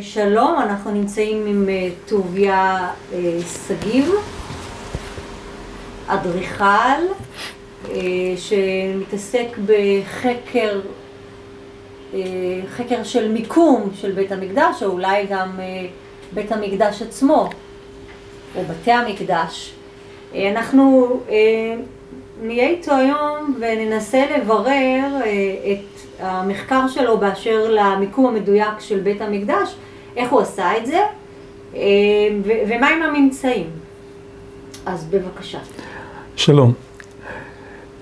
שלום, אנחנו נמצאים עם טוביה סגיב, אדריכל, שמתעסק בחקר של מיקום של בית המקדש, או אולי גם בית המקדש עצמו, או בתי המקדש. אנחנו נהיה איתו היום וננסה לברר את המחקר שלו באשר למיקום המדויק של בית המקדש, איך הוא עשה את זה, ומה עם הממצאים. אז בבקשה. שלום.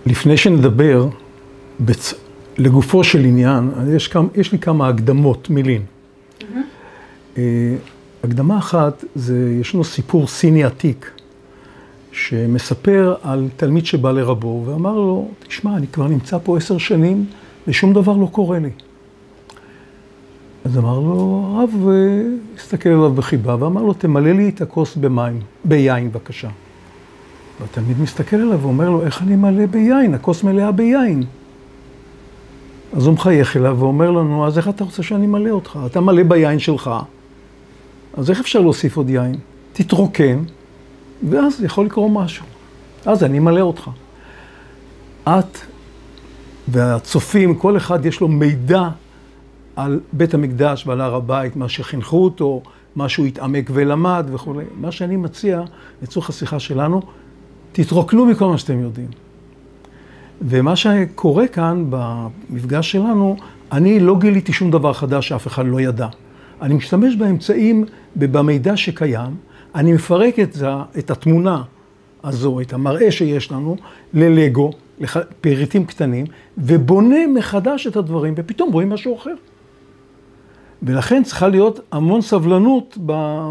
לפני שנדבר לגופו של עניין, יש לי כמה הקדמות, מילים. הקדמה אחת, ישנו סיפור סיני עתיק, שמספר על תלמיד שבא לרבו, ואמר לו, תשמע, אני כבר נמצא פה 10 שנים, ושום דבר לא קורה לי. אז אמר לו, הרב הסתכל עליו בחיבה, ואמר לו, תמלא לי את הכוס ביין, בבקשה. והתלמיד מסתכל עליו ואומר לו, איך אני מלא ביין? הכוס מלאה ביין. אז הוא מחייך אליו ואומר לנו, אז איך אתה רוצה שאני מלא אותך? אתה מלא ביין שלך, אז איך אפשר להוסיף עוד יין? תתרוקן, ואז יכול לקרוא משהו. אז אני מלא אותך. את והצופים, כל אחד יש לו מידע על בית המקדש ועל הר הבית, מה שחינכו אותו, מה שהוא התעמק ולמד וכו'. מה שאני מציע, לצורך השיחה שלנו, תתרוקנו מכל מה שאתם יודעים. ומה שקורה כאן במפגש שלנו, אני לא גיליתי שום דבר חדש שאף אחד לא ידע. אני משתמש באמצעים, במידע שקיים, אני מפרק את התמונה הזו, את המראה שיש לנו, ללגו, לפריטים קטנים, ובונה מחדש את הדברים, ופתאום רואים משהו אחר. ולכן צריכה להיות המון סבלנות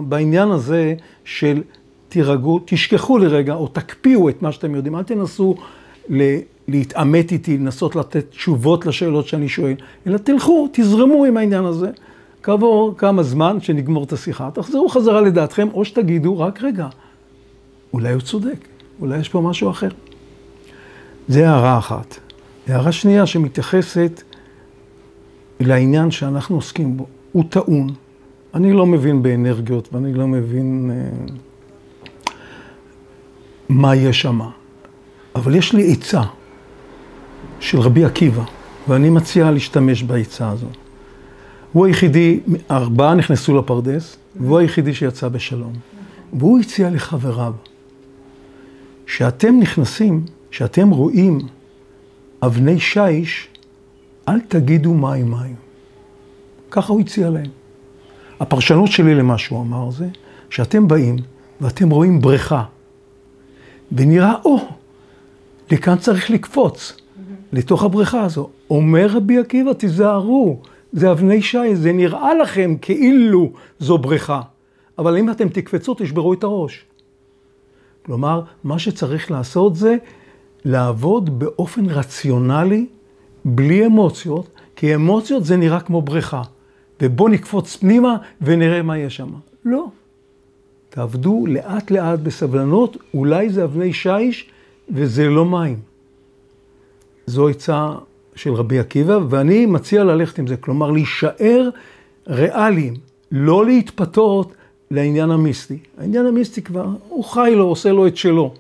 בעניין הזה של תירגעו, תשכחו לרגע, או תקפיאו את מה שאתם יודעים. אל תנסו להתעמת איתי, לנסות לתת תשובות לשאלות שאני שואל, אלא תלכו, תזרמו עם העניין הזה. כעבור כמה זמן שנגמור את השיחה, תחזרו חזרה לדעתכם, או שתגידו, רק רגע, אולי הוא צודק, אולי יש פה משהו אחר. זה הערה אחת. הערה שנייה שמתייחסת לעניין שאנחנו עוסקים בו, הוא טעון. אני לא מבין באנרגיות, ואני לא מבין מה יש שם. אבל יש לי עצה של רבי עקיבא, ואני מציע להשתמש בעצה הזו. הוא היחידי, 4 נכנסו לפרדס, והוא היחידי שיצא בשלום. והוא הציע לחבריו, שאתם נכנסים, שאתם רואים אבני שיש, אל תגידו מים מים. ככה הוא הציע להם. הפרשנות שלי למה שהוא אמר זה, שאתם באים ואתם רואים בריכה, ונראה, לכאן צריך לקפוץ, לתוך הבריכה הזו. אומר רבי עקיבא, תיזהרו, זה אבני שיש, זה נראה לכם כאילו זו בריכה, אבל אם אתם תקפצו, תשברו את הראש. כלומר, מה שצריך לעשות זה לעבוד באופן רציונלי, בלי אמוציות, כי אמוציות זה נראה כמו בריכה, ובוא נקפוץ פנימה ונראה מה יש שם. לא. תעבדו לאט לאט בסבלנות, אולי זה אבני שיש וזה לא מים. זו עצה של רבי עקיבא, ואני מציע ללכת עם זה, כלומר להישאר ריאליים, לא להתפתות לעניין המיסטי. העניין המיסטי כבר, הוא חי לו, עושה לו את שלו.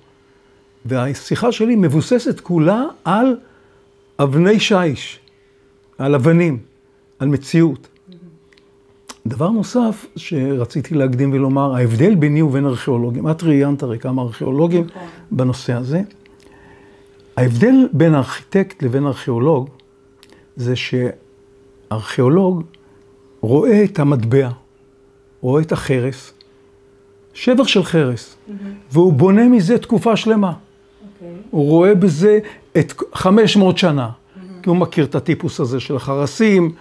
והשיחה שלי מבוססת כולה על אבני שיש, על אבנים, על מציאות. דבר נוסף שרציתי להקדים ולומר, ההבדל ביני ובין ארכיאולוגים, את ראיינת הרי כמה ארכיאולוגים בנושא הזה, ההבדל בין ארכיטקט לבין ארכיאולוג, זה שארכיאולוג רואה את המטבע, רואה את החרס, שבר של חרס, והוא בונה מזה תקופה שלמה. הוא רואה בזה את 500 שנה, כי הוא מכיר את הטיפוס הזה של החרסים,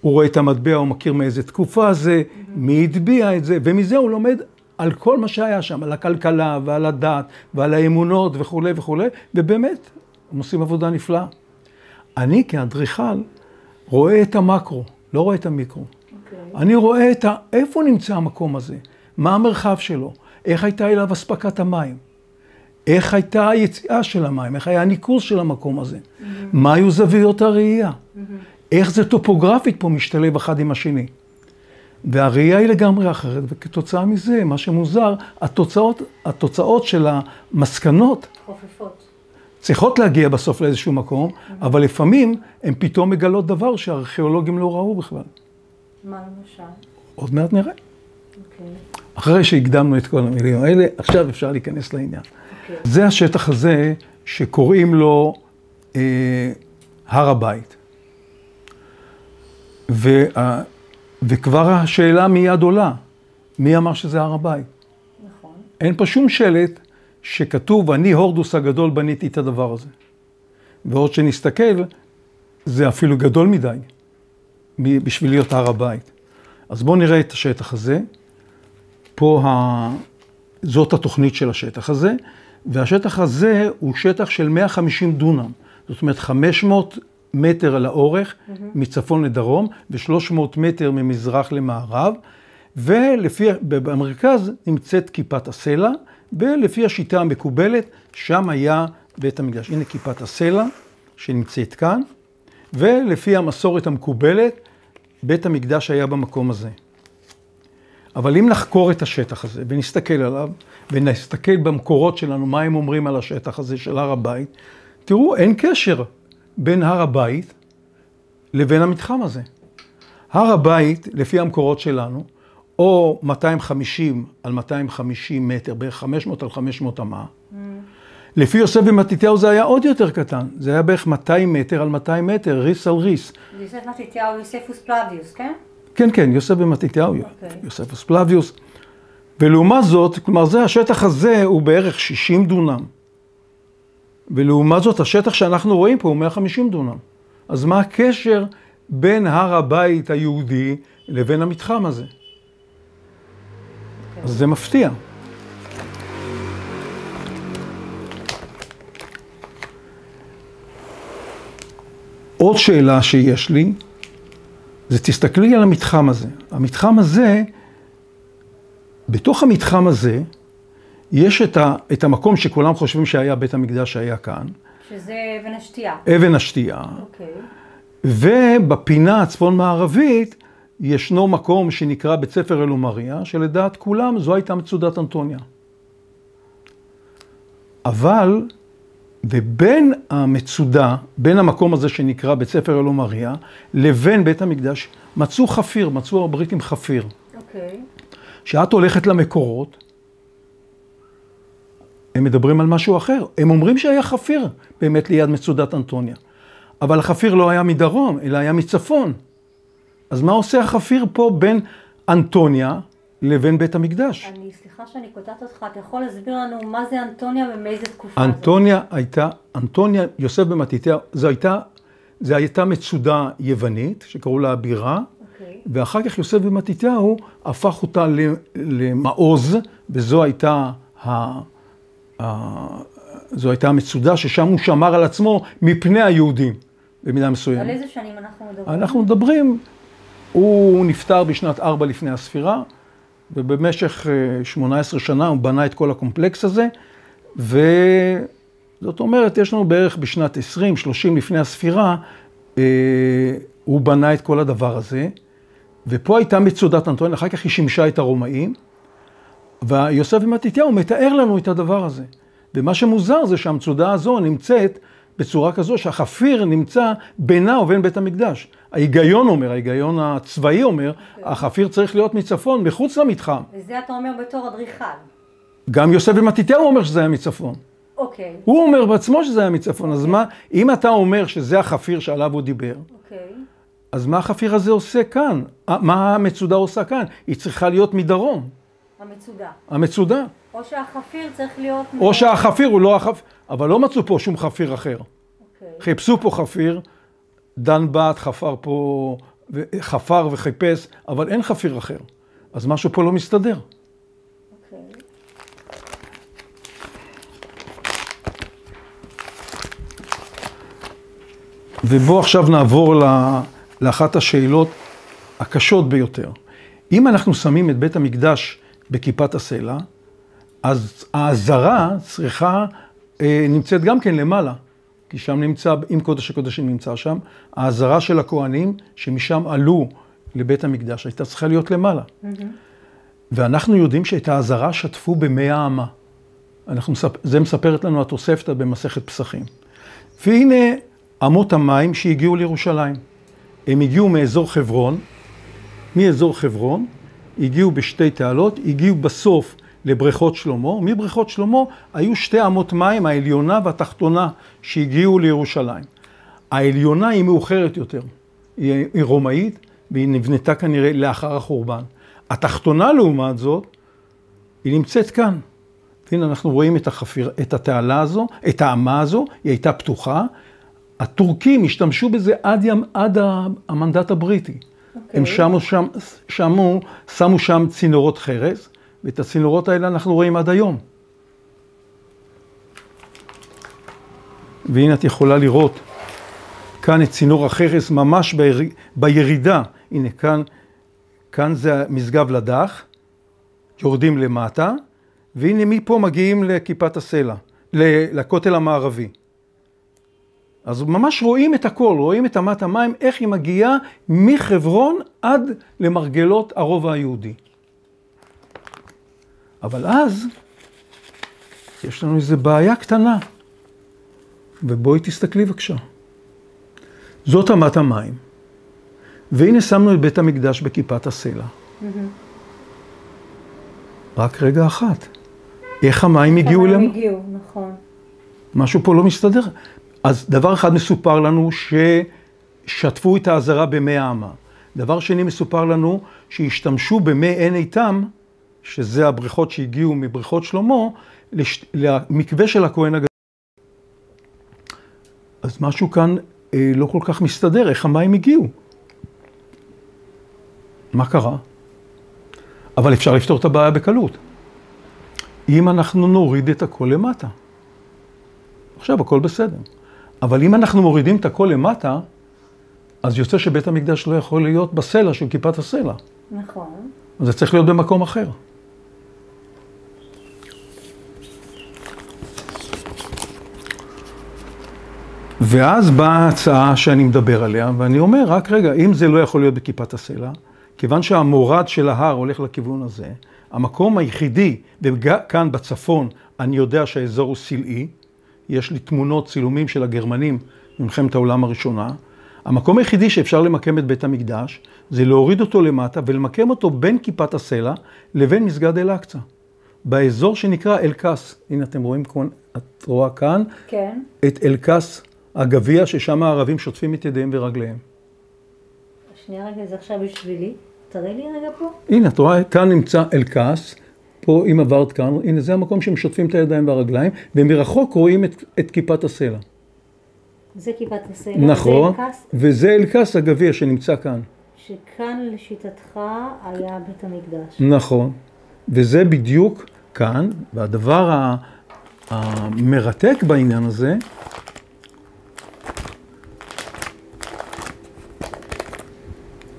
הוא רואה את המטבע, הוא מכיר מאיזה תקופה זה, מי הטביע את זה, ומזה הוא לומד על כל מה שהיה שם, על הכלכלה ועל הדת ועל האמונות וכו' וכו', ובאמת, הם עושים עבודה נפלאה. אני כאדריכל רואה את המקרו, לא רואה את המיקרו. אני רואה איפה נמצא המקום הזה, מה המרחב שלו, איך הייתה אליו אספקת המים, איך הייתה היציאה של המים, איך היה הניקוז של המקום הזה, מה היו זוויות הראייה, איך זה טופוגרפית פה משתלב אחד עם השני. והראייה היא לגמרי אחרת, וכתוצאה מזה, מה שמוזר, התוצאות של המסקנות חופפות. צריכות להגיע בסוף לאיזשהו מקום, אבל לפעמים הן פתאום מגלות דבר שהארכיאולוגים לא ראו בכלל. מה למשל? עוד מעט נראה. אוקיי. אחרי שהקדמנו את כל המילים האלה, עכשיו אפשר להיכנס לעניין. אוקיי. זה השטח הזה שקוראים לו הר הבית. וכבר השאלה מיד עולה, מי אמר שזה הר הבית? נכון. אין פה שום שלט שכתוב, אני הורדוס הגדול בניתי את הדבר הזה. ועוד שנסתכל, זה אפילו גדול מדי, בשביל להיות הר הבית. אז בואו נראה את השטח הזה. פה זאת התוכנית של השטח הזה, והשטח הזה הוא שטח של 150 דונם. זאת אומרת, 500 מטר על האורך, מצפון לדרום, ו300 מטר ממזרח למערב, ובמרכז נמצאת כיפת הסלע, ולפי השיטה המקובלת, שם היה בית המקדש. הנה כיפת הסלע שנמצאת כאן, ולפי המסורת המקובלת, בית המקדש היה במקום הזה. אבל אם נחקור את השטח הזה, ונסתכל עליו, ונסתכל במקורות שלנו, מה הם אומרים על השטח הזה של הר הבית, תראו, אין קשר בין הר הבית לבין המתחם הזה. הר הבית, לפי המקורות שלנו, או 250 על 250 מטר, בערך 500 על 500 אמה. לפי יוסף ומתתיהו זה היה עוד יותר קטן. זה היה בערך 200 מטר על 200 מטר, ריס על ריס. יוסף מתתיהו, יוספוס פלביוס, כן? כן, כן, יוסף ומתתיהו, יוספוס פלביוס. ולעומת זאת, כלומר, השטח הזה הוא בערך 60 דונם. ולעומת זאת, השטח שאנחנו רואים פה הוא 150 דונם. אז מה הקשר בין הר הבית היהודי לבין המתחם הזה? אז זה מפתיע. עוד שאלה שיש לי, זה תסתכלי על המתחם הזה. המתחם הזה, בתוך המתחם הזה, יש את המקום שכולם חושבים שהיה בית המקדש שהיה כאן. שזה אבן השתייה. אבן השתייה. אוקיי. ובפינה הצפון מערבית, ישנו מקום שנקרא בית ספר אלומריה, שלדעת כולם זו הייתה מצודת אנטוניה. אבל, ובין המצודה, בין המקום הזה שנקרא בית ספר אלומריה, לבין בית המקדש, מצאו חפיר, מצאו הבריטים חפיר. אוקיי. שאת הולכת למקורות, הם מדברים על משהו אחר. הם אומרים שהיה חפיר באמת ליד מצודת אנטוניה. אבל החפיר לא היה מדרום, אלא היה מצפון. אז מה עושה החפיר פה בין אנטוניה לבין בית המקדש? סליחה שאני קוטעת אותך, אתה יכול להסביר לנו מה זה אנטוניה ומאיזה תקופה אנטוניה, יוסף במתתיהו, זו הייתה מצודה יוונית, שקראו לה הבירה, ואחר כך יוסף במתתיהו הפך אותה למעוז, וזו הייתה המצודה ששם הוא שמר על עצמו מפני היהודים, במידה מסוימת. על איזה שנים אנחנו מדברים? אנחנו מדברים, הוא נפטר בשנת 4 לפני הספירה, ובמשך 18 שנה הוא בנה את כל הקומפלקס הזה, וזאת אומרת, יש לנו בערך בשנת 20-30 לפני הספירה, הוא בנה את כל הדבר הזה, ופה הייתה מצודת אנטוניה, אחר כך היא שימשה את הרומאים, ויוסף ומתתיהו מתאר לנו את הדבר הזה. ומה שמוזר זה שהמצודה הזו נמצאת בצורה כזו שהחפיר נמצא בינה ובין בית המקדש. ההיגיון אומר, ההיגיון הצבאי אומר, החפיר צריך להיות מצפון, מחוץ למתחם. וזה אתה אומר בתור אדריכל. גם יוסף ומתתיהו אומר שזה היה מצפון. אוקיי. הוא אומר בעצמו שזה היה מצפון, אז מה, אם אתה אומר שזה החפיר שעליו הוא דיבר, אז מה החפיר הזה עושה כאן? מה המצודה עושה כאן? היא צריכה להיות מדרום. המצודה. או שהחפיר צריך להיות... או שהחפיר הוא לא החפיר, אבל לא מצאו פה שום חפיר אחר. חיפשו פה חפיר, דן בת חפר וחיפש, אבל אין חפיר אחר. אז משהו פה לא מסתדר. ובוא עכשיו נעבור לאחת השאלות הקשות ביותר. אם אנחנו שמים את בית המקדש בכיפת הסלע, אז העזרה נמצאת גם כן למעלה, כי שם נמצא, אם קודש הקודשים נמצא שם, העזרה של הכהנים, שמשם עלו לבית המקדש, הייתה צריכה להיות למעלה. ואנחנו יודעים שאת העזרה שטפו במי האמה. זה מספרת לנו התוספתא במסכת פסחים. והנה אמות המים שהגיעו לירושלים. הם הגיעו מאזור חברון, הגיעו בשתי תעלות, הגיעו בסוף לבריכות שלמה. מבריכות שלמה היו שתי אמות מים, העליונה והתחתונה, שהגיעו לירושלים. העליונה היא מאוחרת יותר, היא רומאית, והיא נבנתה כנראה לאחר החורבן. התחתונה לעומת זאת, היא נמצאת כאן. הנה אנחנו רואים את התעלה הזו, את האמה הזו, היא הייתה פתוחה. הטורקים השתמשו בזה עד המנדט הבריטי. הם שמו שם צינורות חרס, ואת הצינורות האלה אנחנו רואים עד היום. והנה את יכולה לראות כאן את צינור החרס ממש בירידה. הנה כאן זה משגב לדח, יורדים למטה, והנה מפה מגיעים לכיפת הסלע, לכותל המערבי. אז ממש רואים את הכל, רואים את אמת המים, איך היא מגיעה מחברון עד למרגלות הרובע היהודי. אבל אז יש לנו איזו בעיה קטנה, ובואי תסתכלי בבקשה. זאת אמת המים, והנה שמנו את בית המקדש בכיפת הסלע. רק רגע אחת. איך המים הגיעו להם? המים הגיעו, נכון. משהו פה לא מסתדר. אז דבר אחד מסופר לנו ששטפו את העזרה במי האמה. דבר שני מסופר לנו שהשתמשו במי עין איתם, שזה הבריכות שהגיעו מבריכות שלמה, למקווה של הכהן הגדול. אז משהו כאן לא כל כך מסתדר, איך המים הגיעו? מה קרה? אבל אפשר לפתור את הבעיה בקלות. אם אנחנו נוריד את הכל למטה. עכשיו הכל בסדר. אבל אם אנחנו מורידים את הכל למטה, אז יוצא שבית המקדש לא יכול להיות בסלע של כיפת הסלע. נכון. אז זה צריך להיות במקום אחר. ואז באה ההצעה שאני מדבר עליה, ואני אומר, רק רגע, אם זה לא יכול להיות בכיפת הסלע, כיוון שהמורד של ההר הולך לכיוון הזה, המקום היחידי, וכאן בצפון, אני יודע שהאזור הוא סלעי, יש לי תמונות, צילומים של הגרמנים במלחמת העולם הראשונה, המקום היחידי שאפשר למקם את בית המקדש, זה להוריד אותו למטה ולמקם אותו בין כיפת הסלע לבין מסגד אל-אקצא. באזור שנקרא אל-קס, הנה אתם רואים, את רואה כאן, כן. את אל-קס הגביע ששם הערבים שוטפים את ידיהם ורגליהם. שנייה רגע, זה עכשיו בשבילי. תראי לי רגע פה. הנה, את רואה, כאן נמצא אל-קס, פה אם עברת כאן, הנה זה המקום שהם שוטפים את הידיים והרגליים, ומרחוק רואים את כיפת הסלע. זה כיפת הסלע, נכון, זה אל-קס. וזה אל-קס הגביע שנמצא כאן. שכאן לשיטתך היה בית המקדש. נכון, וזה בדיוק כאן, והדבר המרתק בעניין הזה,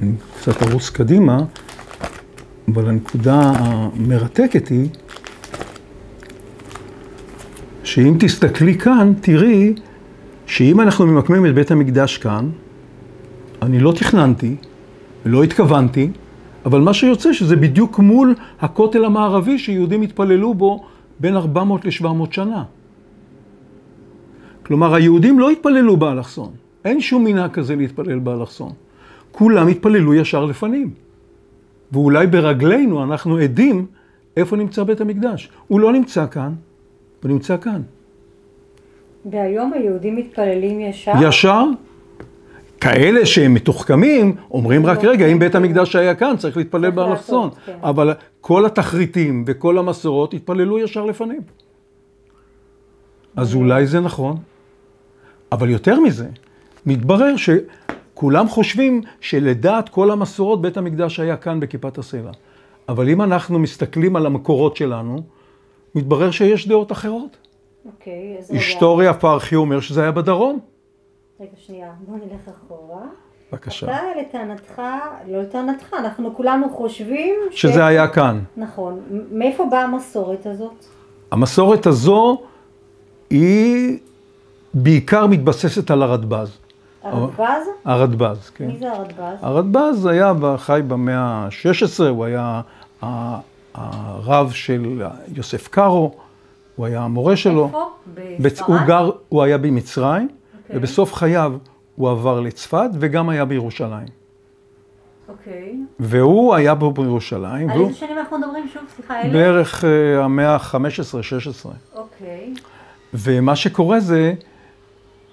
אני קצת ארוץ קדימה, אבל הנקודה המרתקת היא, שאם תסתכלי כאן, תראי שאם אנחנו ממקמים את בית המקדש כאן, אני לא תכננתי, לא התכוונתי, אבל מה שיוצא שזה בדיוק מול הכותל המערבי שיהודים התפללו בו בין 400 ל-700 שנה. כלומר, היהודים לא התפללו באלכסון. אין שום מנהג כזה להתפלל באלכסון. כולם התפללו ישר לפנים. ואולי ברגלינו אנחנו עדים איפה נמצא בית המקדש. הוא לא נמצא כאן, הוא נמצא כאן. והיום היהודים מתפללים ישר? ישר. כאלה שהם מתוחכמים, אומרים רק רגע, אם בית המקדש היה כאן, צריך להתפלל באלכסון. כן. אבל כל התחריטים וכל המסורות התפללו ישר לפנים. אז אולי זה נכון. אבל יותר מזה, מתברר שכולם חושבים שלדעת כל המסורות בית המקדש היה כאן בכיפת הסלע. אבל אם אנחנו מסתכלים על המקורות שלנו, מתברר שיש דעות אחרות. אוקיי, אז רגע. היסטוריה פרחי אומר שזה היה בדרום. רגע, שנייה, בוא נלך אחורה. בבקשה. אתה לטענתך, לא לטענתך, אנחנו כולנו חושבים שזה היה כאן. נכון. מאיפה באה המסורת הזאת? המסורת הזו היא בעיקר מתבססת על הרדב"ז. הרדב"ז? הרדב"ז, כן. מי זה הרדב"ז? הרדב"ז היה חי במאה ה-16, הוא היה הרב של יוסף קארו, הוא היה המורה שלו. איפה? בספרד? הוא היה במצרים, אוקיי. ובסוף חייו הוא עבר לצפת וגם היה בירושלים. אוקיי. והוא היה פה בירושלים. על איזה שנים אנחנו מדברים שוב? סליחה, אלה? בערך המאה ה-15-16. אוקיי. ומה שקורה זה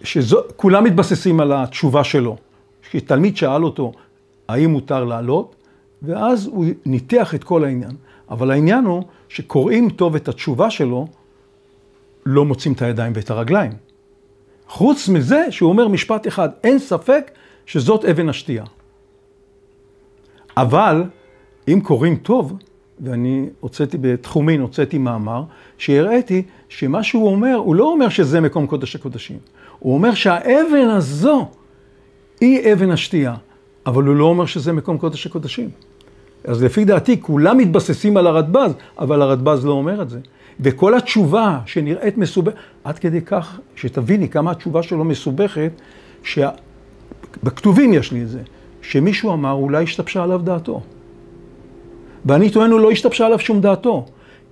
שכולם מתבססים על התשובה שלו. כשתלמיד שאל אותו האם מותר לעלות, ואז הוא ניתח את כל העניין. אבל העניין הוא שקוראים טוב את התשובה שלו, לא מוצאים את הידיים ואת הרגליים. חוץ מזה שהוא אומר משפט אחד, אין ספק שזאת אבן השתייה. אבל אם קוראים טוב, ואני הוצאתי מאמר, שהראיתי שמה שהוא אומר, הוא לא אומר שזה מקום קודש הקודשים. הוא אומר שהאבן הזו היא אבן השתייה, אבל הוא לא אומר שזה מקום קודש הקודשים. אז לפי דעתי, כולם מתבססים על הרדב"ז, אבל הרדב"ז לא אומר את זה. וכל התשובה שנראית מסובכת, עד כדי כך שתביני כמה התשובה שלו מסובכת, בכתובים יש לי את זה, שמישהו אמר, אולי השתבשה עליו דעתו. ואני טוען, הוא לא השתבשה עליו שום דעתו.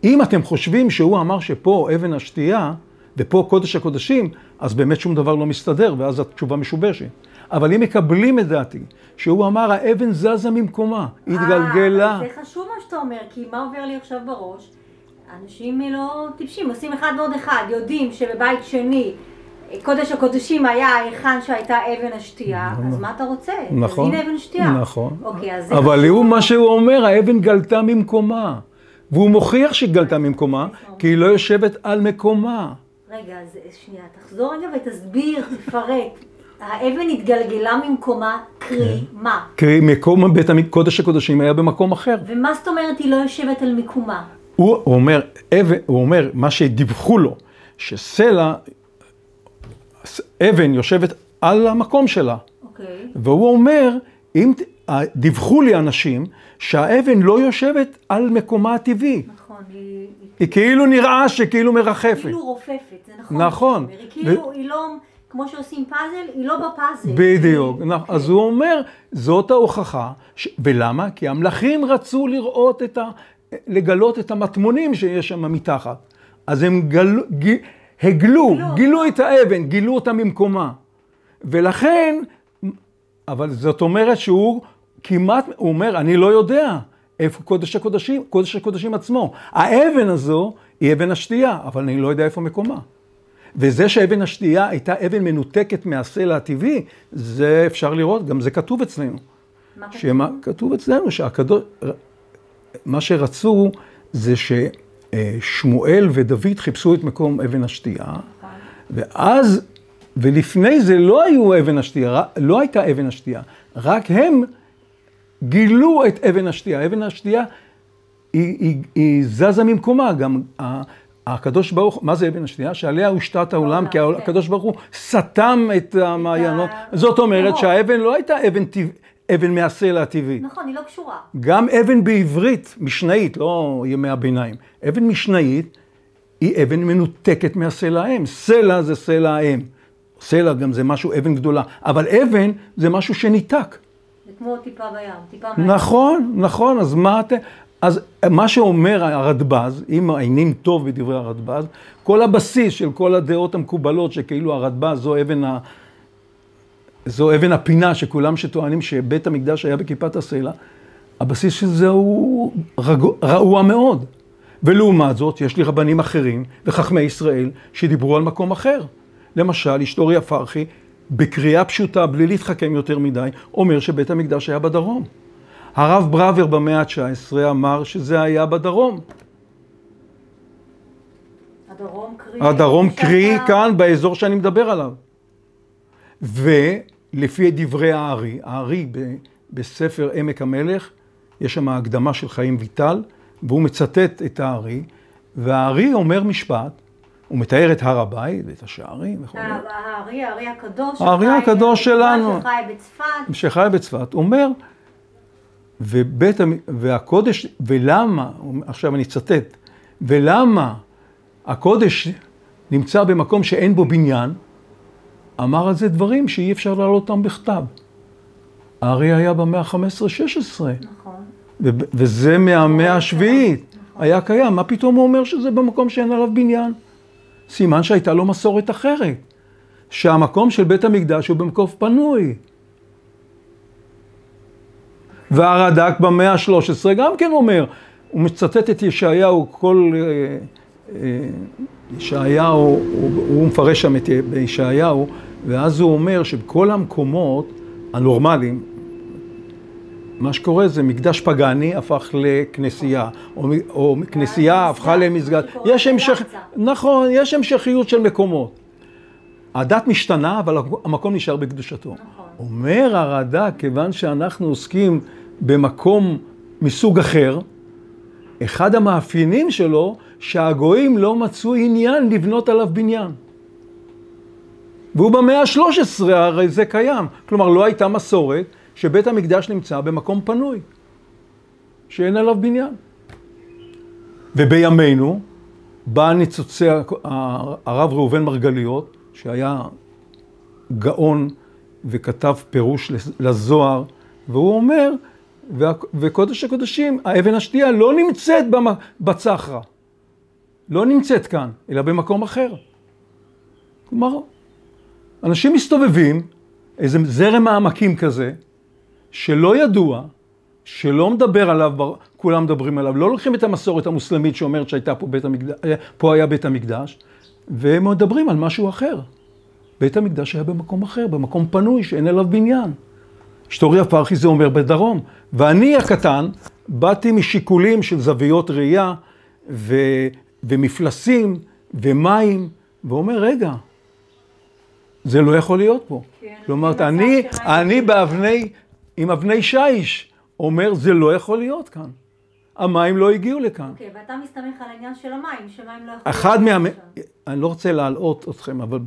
אם אתם חושבים שהוא אמר שפה אבן השתייה, ופה קודש הקודשים, אז באמת שום דבר לא מסתדר, ואז התשובה משובשת. אבל אם מקבלים את דעתי, שהוא אמר, האבן זזה ממקומה, התגלגלה. זה חשוב מה שאתה אומר, כי מה עובר לי עכשיו בראש? אנשים לא טיפשים, עושים אחד ועוד אחד, יודעים שבבית שני, קודש הקודשים היה היכן שהייתה אבן השתייה, אז מה אתה רוצה? נכון. אז הנה אבן שתייה. נכון. אוקיי, אז זה אבל הוא מה שהוא אומר, האבן גלתה ממקומה. והוא מוכיח שהיא גלתה ממקומה, כי היא לא יושבת על מקומה. רגע, אז שנייה, תחזור רגע ותסביר, תפרט. האבן התגלגלה ממקומה, קרי מה? קרי, מקום בית קודש הקודשים היה במקום אחר. ומה זאת אומרת היא לא יושבת על מקומה? הוא אומר, מה שדיווחו לו, שסלע, אבן יושבת על המקום שלה. אוקיי. והוא אומר, אם דיווחו לי אנשים, שהאבן לא יושבת על מקומה הטבעי. נכון, היא כאילו נראה שכאילו מרחפת. כאילו רופפת, זה נכון. נכון. היא כאילו, היא לא, כמו שעושים פאזל, היא לא בפאזל. בדיוק. אז הוא אומר, זאת ההוכחה, ולמה? כי המלאכים רצו לראות לגלות את המטמונים שיש שם מתחת. אז הם גילו את האבן, גילו אותה ממקומה. ולכן, אבל זאת אומרת שהוא כמעט, הוא אומר, אני לא יודע איפה קודש הקודשים עצמו. האבן הזו היא אבן השתייה, אבל אני לא יודע איפה מקומה. וזה שאבן השתייה הייתה אבן מנותקת מהסלע הטבעי, זה אפשר לראות, גם זה כתוב אצלנו. מה כתוב? כתוב אצלנו מה שרצו זה ששמואל ודוד חיפשו את מקום אבן השתייה, ולפני זה לא הייתה אבן השתייה, רק הם גילו את אבן השתייה. אבן השתייה היא זזה ממקומה, גם הקדוש ברוך, מה זה אבן השתייה? שעליה הושתת העולם, כי הקדוש ברוך הוא סתם את המעיינות. זאת אומרת שהאבן לא הייתה אבן מהסלע הטבעי. נכון, היא לא קשורה. גם אבן בעברית, משנאית, לא ימי הביניים. אבן משנאית היא אבן מנותקת מהסלע האם. סלע זה סלע האם. סלע גם זה משהו, אבן גדולה. אבל אבן זה משהו שניתק. זה כמו טיפה בים, טיפה מים. נכון. אז מה שאומר הרדב"ז, אם מעיינים טוב בדברי הרדב"ז, כל הבסיס של כל הדעות המקובלות שכאילו הרדב"ז זו אבן הפינה שכולם שטוענים שבית המקדש היה בכיפת הסלע, הבסיס של זה הוא רעוע מאוד. ולעומת זאת יש לי רבנים אחרים וחכמי ישראל שדיברו על מקום אחר. למשל, היסטוריה פרחי, בקריאה פשוטה, בלי להתחכם יותר מדי, אומר שבית המקדש היה בדרום. הרב ברוור במאה ה-19 אמר שזה היה בדרום. הדרום קרי כאן באזור שאני מדבר עליו. ולפי דברי הארי בספר עמק המלך, יש שם הקדמה של חיים ויטל, והוא מצטט את הארי, והארי אומר משפט, הוא מתאר את הר הבית ואת השערים. הארי הקדוש. הארי הקדוש שלנו. שחי בצפת. שחי בצפת. אומר, והקודש, ולמה, עכשיו אני אצטט, ולמה הקודש נמצא במקום שאין בו בניין, אמר על זה דברים שאי אפשר להעלות אותם בכתב. הארי היה במאה ה-15-16. נכון. וזה מהמאה השביעית. היה קיים. מה פתאום הוא אומר שזה במקום שאין עליו בניין? סימן שהייתה לו מסורת אחרת. שהמקום של בית המקדש הוא במקום פנוי. והרד"ק במאה ה-13 גם כן אומר, הוא מצטט את ישעיהו, ישעיהו, הוא מפרש שם את ישעיהו, ואז הוא אומר שבכל המקומות הנורמליים, מה שקורה זה מקדש פגני הפך לכנסייה, או כנסייה הפכה למסגד. נכון, יש המשכיות של מקומות. הדת משתנה, אבל המקום נשאר בקדושתו. אומר הרד"ק, כיוון שאנחנו עוסקים במקום מסוג אחר, אחד המאפיינים שלו, שהגויים לא מצאו עניין לבנות עליו בניין. והוא במאה ה-13, הרי זה קיים. כלומר, לא הייתה מסורת שבית המקדש נמצא במקום פנוי, שאין עליו בניין. ובימינו, בא ניצוצי הרב ראובן מרגליות, שהיה גאון וכתב פירוש לזוהר, והוא אומר, וקודש הקודשים, האבן השתייה לא נמצאת בצחרה. לא נמצאת כאן, אלא במקום אחר. כלומר, אנשים מסתובבים, איזה זרם העמקים כזה, שלא ידוע, שלא מדבר עליו, כולם מדברים עליו, לא לוקחים את המסורת המוסלמית שאומרת שהייתה פה היה בית המקדש, והם מדברים על משהו אחר. בית המקדש היה במקום אחר, במקום פנוי, שאין אליו בניין. היסטוריה פרחי זה אומר בדרום. ואני הקטן, באתי משיקולים של זוויות ראייה, ומפלסים, ומים, ואומר, רגע, זה לא יכול להיות פה. כלומר, אני עם אבני שיש, אומר, זה לא יכול להיות כאן. המים לא הגיעו לכאן. אוקיי, ואתה מסתמך על העניין של המים, שמים לא יכול להיות. אני לא רוצה להלאות אתכם, אבל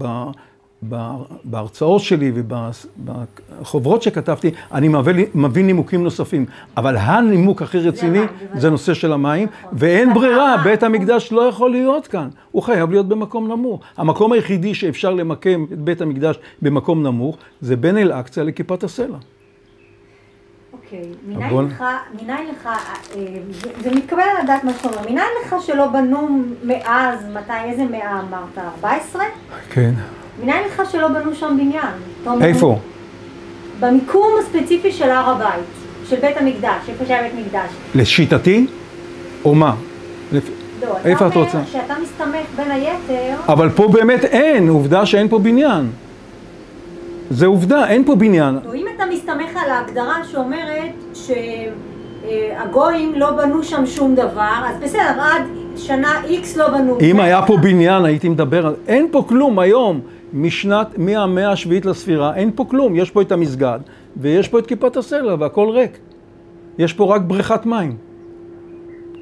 בהרצאות שלי ובחוברות שכתבתי, אני מביא נימוקים נוספים. אבל הנימוק הכי רציני זה נושא של המים, ואין ברירה, בית המקדש לא יכול להיות כאן. הוא חייב להיות במקום נמוך. המקום היחידי שאפשר למקם את בית המקדש במקום נמוך, זה בין אל-אקצא לכיפת הסלע. אוקיי, מניין לך, זה מתקבל על הדעת מה שאתה אומר, מניין לך שלא בנו מאז, איזה מאה אמרת? 14? כן. מניין לך שלא בנו שם בניין? איפה? במיקום הספציפי של הר הבית, של בית המקדש, איפה שהיה בית מקדש. לשיטתי? או מה? איפה את רוצה? שאתה מסתמך בין היתר... אבל פה באמת אין, עובדה שאין פה בניין. זה עובדה, אין פה בניין. אם אתה מסתמך על ההגדרה שאומרת שהגויים לא בנו שם שום דבר, אז בסדר, עד שנה X לא בנו. אם היה פה בניין, הייתי מדבר על... אין פה כלום היום, מהמאה השביעית לספירה, אין פה כלום. יש פה את המסגד, ויש פה את כיפת הסלע, והכל ריק. יש פה רק בריכת מים.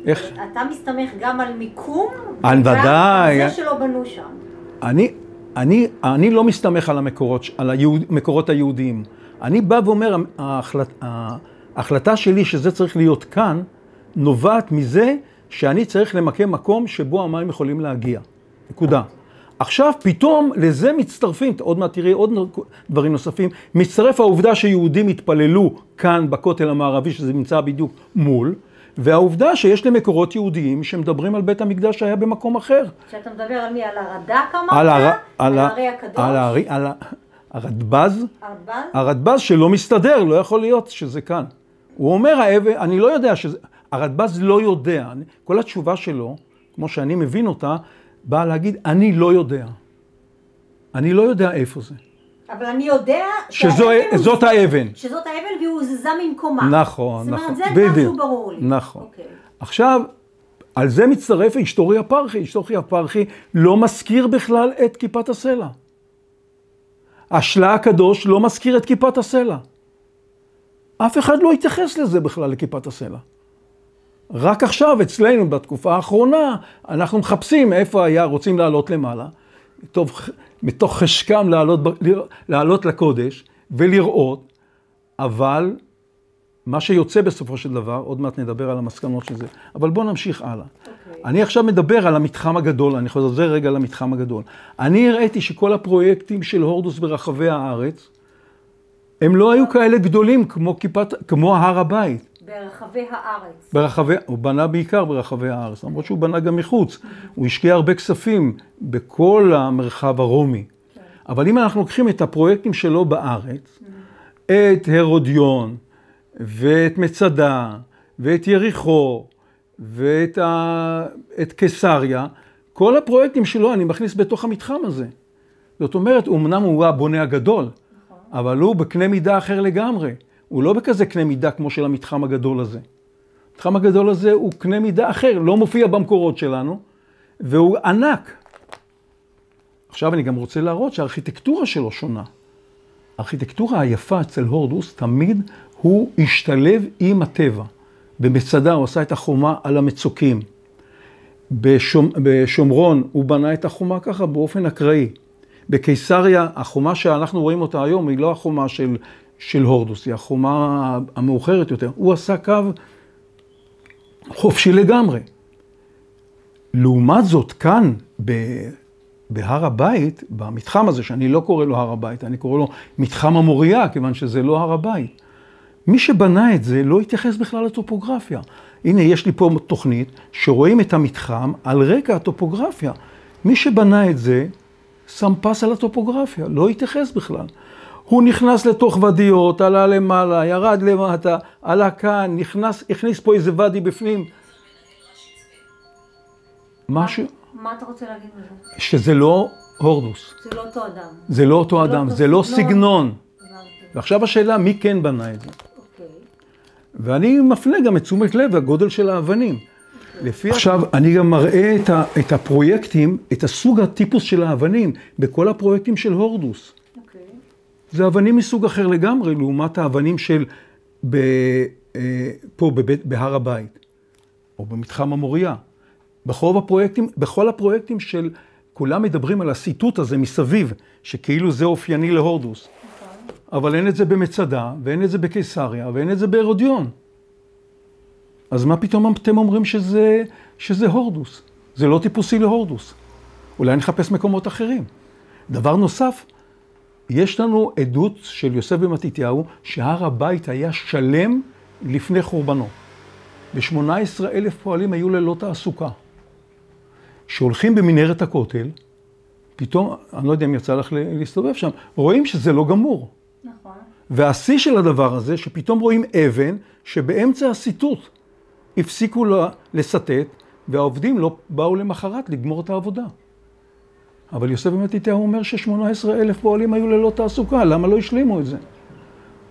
איך? אתה מסתמך גם על מיקום? ודאי. על זה שלא בנו שם. אני לא מסתמך על המקורות היהודיים. אני בא ואומר, ההחלטה שלי שזה צריך להיות כאן, נובעת מזה שאני צריך למקם מקום שבו המים יכולים להגיע. נקודה. עכשיו פתאום לזה מצטרפים, עוד מעט תראי עוד דברים נוספים, מצטרף העובדה שיהודים התפללו כאן בכותל המערבי, שזה נמצא בדיוק מול, והעובדה שיש לי מקורות יהודיים שמדברים על בית המקדש שהיה במקום אחר. כשאתה מדבר על מי? על הרד"ק אמרת? על הרי הקדוש? על הרדב"ז. הרדב"ז שלא מסתדר, לא יכול להיות שזה כאן. הוא אומר, אני לא יודע שזה... הרדב"ז לא יודע. כל התשובה שלו, כמו שאני מבין אותה, באה להגיד, אני לא יודע. אני לא יודע איפה זה. אבל אני יודע שזאת האבן. שזאת האבן והיא הוזזה ממקומה. נכון, נכון. זאת אומרת, זה משהו ברור לי. נכון. עכשיו, על זה מצטרף היסטוריה פרחי. היסטוריה פרחי לא מזכיר בכלל את כיפת הסלע. השלה הקדוש לא מזכיר את כיפת הסלע. אף אחד לא התייחס לזה בכלל לכיפת הסלע. רק עכשיו, אצלנו, בתקופה האחרונה, אנחנו מחפשים איפה היה, רוצים לעלות למעלה. מתוך חשקם לעלות לקודש ולראות, אבל מה שיוצא בסופו של דבר, עוד מעט נדבר על המסקנות של זה, אבל בואו נמשיך הלאה. Okay. אני עכשיו מדבר על המתחם הגדול, אני חוזר רגע למתחם הגדול. אני הראיתי שכל הפרויקטים של הורדוס ברחבי הארץ, הם לא היו כאלה גדולים כמו הר הבית. ברחבי הארץ. הוא בנה בעיקר ברחבי הארץ, למרות שהוא בנה גם מחוץ. הוא השקיע הרבה כספים בכל המרחב הרומי. אבל אם אנחנו לוקחים את הפרויקטים שלו בארץ, את הרודיון, ואת מצדה, ואת יריחו, ואת קיסריה, כל הפרויקטים שלו אני מכניס בתוך המתחם הזה. זאת אומרת, אמנם הוא הבונה הגדול, אבל הוא בקנה מידה אחר לגמרי. הוא לא בכזה קנה מידה כמו של המתחם הגדול הזה. המתחם הגדול הזה הוא קנה מידה אחר, לא מופיע במקורות שלנו, והוא ענק. עכשיו אני גם רוצה להראות שהארכיטקטורה שלו שונה. הארכיטקטורה היפה אצל הורדוס תמיד הוא השתלב עם הטבע. במצדה הוא עשה את החומה על המצוקים. בשומרון הוא בנה את החומה ככה באופן אקראי. בקיסריה, החומה שאנחנו רואים אותה היום היא לא החומה של הורדוס, היא החומה המאוחרת יותר. הוא עשה קו חופשי לגמרי. לעומת זאת, כאן בהר הבית, במתחם הזה, שאני לא קורא לו הר הבית, אני קורא לו מתחם המוריה, כיוון שזה לא הר הבית. מי שבנה את זה לא התייחס בכלל לטופוגרפיה. הנה, יש לי פה תוכנית שרואים את המתחם על רקע הטופוגרפיה. מי שבנה את זה, שם פס על הטופוגרפיה, לא התייחס בכלל. הוא נכנס לתוך ודיות, עלה למעלה, ירד למטה, עלה כאן, הכניס פה איזה ודי בפנים. משהו... מה אתה רוצה להגיד בזה? שזה לא הורדוס. זה לא אותו אדם. זה לא אותו אדם, זה לא סגנון. ועכשיו השאלה, מי כן בנה את זה? ואני מפנה גם את תשומת לב לגודל של האבנים. עכשיו, אני גם מראה את הפרויקטים, את הסוג הטיפוס של האבנים, בכל הפרויקטים של הורדוס. זה אבנים מסוג אחר לגמרי, לעומת האבנים של פה בהר הבית, או במתחם המוריה. בכל הפרויקטים של, כולם מדברים על הסיטוט הזה מסביב, שכאילו זה אופייני להורדוס. אבל אין את זה במצדה, ואין את זה בקיסריה, ואין את זה בהרודיון. אז מה פתאום אתם אומרים שזה הורדוס? זה לא טיפוסי להורדוס. אולי נחפש מקומות אחרים. דבר נוסף, יש לנו עדות של יוסף בן מתתיהו, שהר הבית היה שלם לפני חורבנו. ו18,000 פועלים היו ללא תעסוקה. שהולכים במנהרת הכותל, פתאום, אני לא יודע אם יצא לך להסתובב שם, רואים שזה לא גמור. נכון. והשיא של הדבר הזה, שפתאום רואים אבן, שבאמצע הסיטוט הפסיקו לסטט, והעובדים לא באו למחרת לגמור את העבודה. אבל יוסף בן מתתיהו אומר ש18,000 פועלים היו ללא תעסוקה, למה לא השלימו את זה?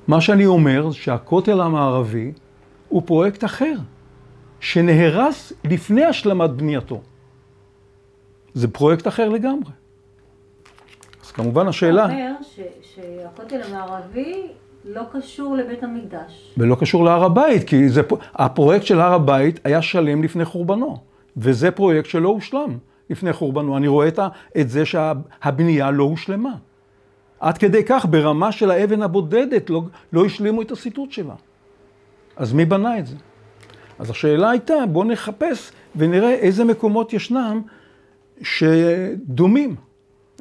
מה שאני אומר, שהכותל המערבי הוא פרויקט אחר, שנהרס לפני השלמת בנייתו. זה פרויקט אחר לגמרי. אז כמובן השאלה... אתה אומר שהכותל המערבי לא קשור לבית המקדש. ולא קשור להר הבית, כי הפרויקט של הר הבית היה שלם לפני חורבנו, וזה פרויקט שלא הושלם לפני חורבנו. אני רואה את זה שהבנייה לא הושלמה. עד כדי כך, ברמה של האבן הבודדת, לא השלימו את הסיטוט שלה. אז מי בנה את זה? אז השאלה הייתה, בואו נחפש ונראה איזה מקומות ישנם שדומים.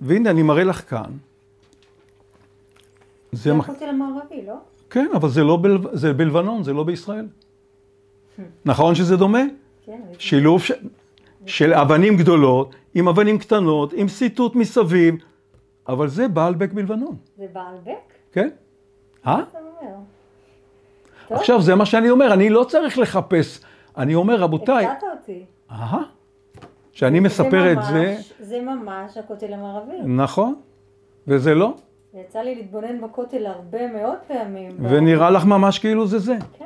והנה, אני מראה לך כאן. זה הכותל המערבי, לא? כן, אבל זה בלבנון, זה לא בישראל. נכון שזה דומה? כן. שילוב של אבנים גדולות, עם אבנים קטנות, עם סיטוט מסביב, אבל זה בעלבק בלבנון. זה בעלבק? כן. מה אתה אומר? עכשיו, זה מה שאני אומר, אני לא צריך לחפש. אני אומר, רבותיי... הפתעת אותי. שאני מספר את זה... זה ממש הכותל המערבי. נכון, וזה לא. יצא לי להתבונן בכותל הרבה מאוד פעמים. ונראה לך ממש כאילו זה. כן.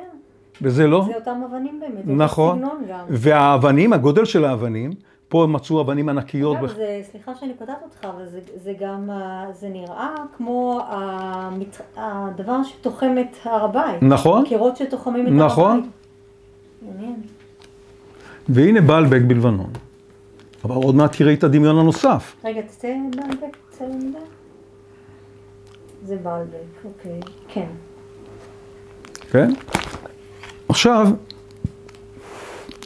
וזה לא. זה אותם אבנים באמת. נכון. סגנון גם. והאבנים, הגודל של האבנים, פה מצאו אבנים ענקיות. אגב, סליחה שאני קוטעת אותך, אבל זה גם, זה נראה כמו הדבר שתוחם את הר הבית. נכון. הקירות שתוחמים את הר הבית. נכון. מעניין. והנה בעלבק בלבנון. אבל עוד מעט תראי את הדמיון הנוסף. רגע, תצא בעלבק, תצא בעלבק. זה בעלבק, אוקיי. כן. כן? עכשיו,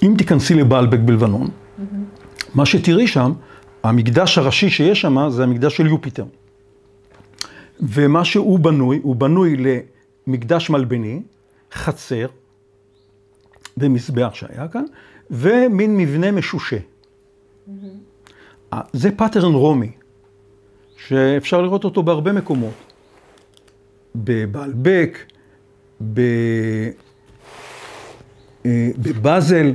אם תיכנסי לבעלבק בלבנון, מה שתראי שם, המקדש הראשי שיש שם, זה המקדש של יופיטר. ומה שהוא בנוי, הוא בנוי למקדש מלבני, חצר, ומזבח שהיה כאן, ומין מבנה משושה. זה פטרן רומי, שאפשר לראות אותו בהרבה מקומות. בבעלבק, בבאזל,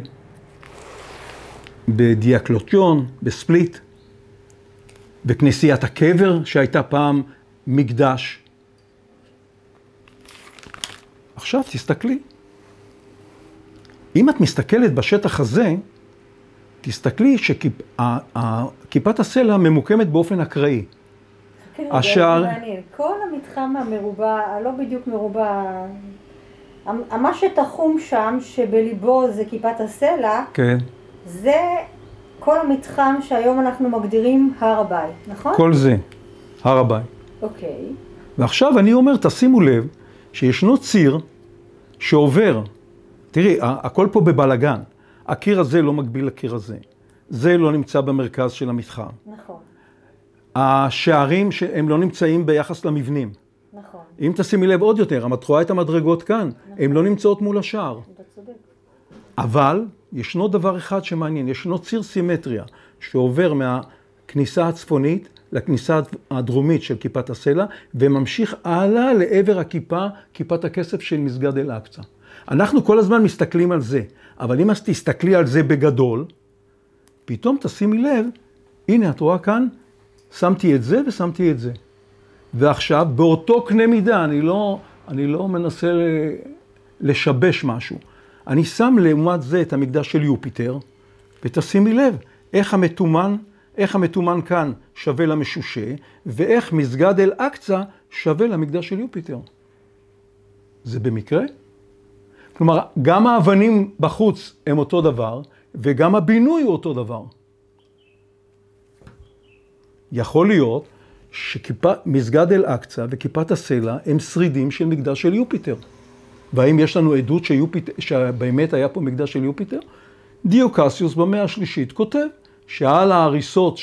בדיוקלטיון, בספליט, בכנסיית הקבר שהייתה פעם מקדש. עכשיו תסתכלי. אם את מסתכלת בשטח הזה, תסתכלי שכיפת הסלע ממוקמת באופן אקראי. השער... כל המתחם המרובע, לא בדיוק מרובע, מה שתחום שם, שבליבו זה כיפת הסלע, כן. זה כל המתחם שהיום אנחנו מגדירים הר הבית, נכון? כל זה, הר הבית. אוקיי. ועכשיו אני אומר, תשימו לב, שישנו ציר שעובר, תראי, הכל פה בבלגן. הקיר הזה לא מקביל לקיר הזה. זה לא נמצא במרכז של המתחם. נכון. השערים שהם לא נמצאים ביחס למבנים. נכון. אם תשימי לב עוד יותר, את רואה את המדרגות כאן, נכון. הן לא נמצאות מול השער. אתה צודק. אבל ישנו דבר אחד שמעניין, ישנו ציר סימטריה שעובר מהכניסה הצפונית לכניסה הדרומית של כיפת הסלע, וממשיך הלאה לעבר הכיפה, כיפת הכסף של מסגד אל-אקצא. אנחנו כל הזמן מסתכלים על זה, אבל אם אז תסתכלי על זה בגדול, פתאום תשימי לב, הנה את רואה כאן, שמתי את זה ושמתי את זה. ועכשיו באותו קנה מידה, אני לא מנסה לשבש משהו. אני שם לעומת זה את המקדש של יופיטר, ותשימי לב איך המתומן כאן שווה למשושה, ואיך מסגד אל-אקצא שווה למקדש של יופיטר. זה במקרה? כלומר, גם האבנים בחוץ הם אותו דבר, וגם הבינוי הוא אותו דבר. יכול להיות שמסגד אל-אקצא וכיפת הסלע הם שרידים של מקדש של יופיטר. והאם יש לנו עדות שבאמת היה פה מקדש של יופיטר? דיוקסיוס במאה השלישית כותב שעל ההריסות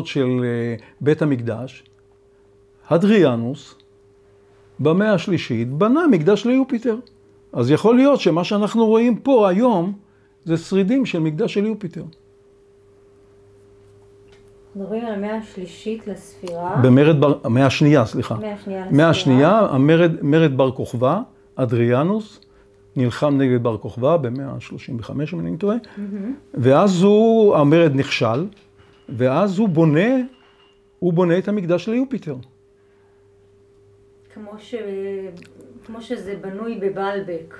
של בית המקדש, הדריאנוס במאה השלישית בנה מקדש ליופיטר. אז יכול להיות שמה שאנחנו רואים פה היום זה שרידים של מקדש של יופיטר. מדברים על המאה השלישית לספירה. המאה השנייה, סליחה. המאה השנייה, מרד בר כוכבא, אדריאנוס, נלחם נגד בר כוכבא במאה ה-35, אם אני טועה. ואז המרד נכשל, ואז הוא בונה את המקדש ליופיטר. כמו שזה בנוי בבעלבק.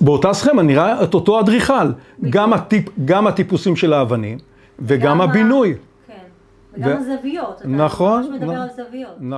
באותה סכמה נראה את אותו אדריכל, גם הטיפוסים של האבנים, וגם הבינוי. כן, וגם הזוויות. נכון. אתה ממש מדבר על זוויות. נכון.